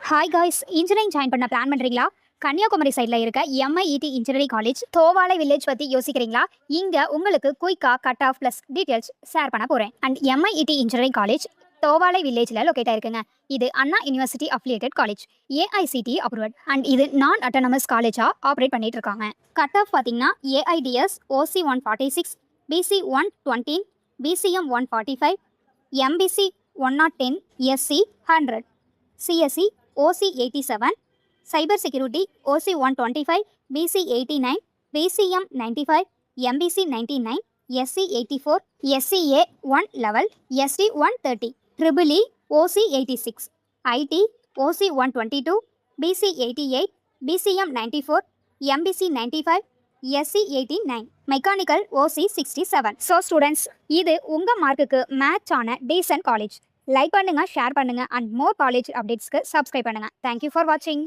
Hi guys, engineering join பண்ண plan பண்ணுறீங்களா? கன்னியாகுமரி சைடில் இருக்க MIET engineering college Thovalai village பற்றி யோசிக்கிறீங்களா? இங்கே உங்களுக்கு குயிக்காக cut off plus details share பண்ண போகிறேன். And MIET engineering college Thovalai வில்லேஜில் லொக்கேட் ஆயிருக்குங்க. இது Anna university affiliated college, AICTE approved and இது நான் அட்டானமஸ் காலேஜாக ஆப்ரேட் பண்ணிட்டு இருக்காங்க. கட் ஆஃப் பார்த்தீங்கன்னா AIDS OC 146, BC 120, BCM 145, MBC 110, SC 100, CSC OC 87, Cyber Security OC 125, BC 89, BCM 95, MBC 99, SC 84, SCA 1 level, SD 130, EEE OC 86, IT OC 122, BC 88, BCM 94, MBC 95, SC 89, Mechanical OC 67. So students, இது உங்க மார்க்குக்கு match ஆன descent college. Like பண்ணுங்க, share பண்ணுங்க and more college அப்டேட்ஸ்க்கு subscribe பண்ணுங்க. Thank you for வாட்சிங்.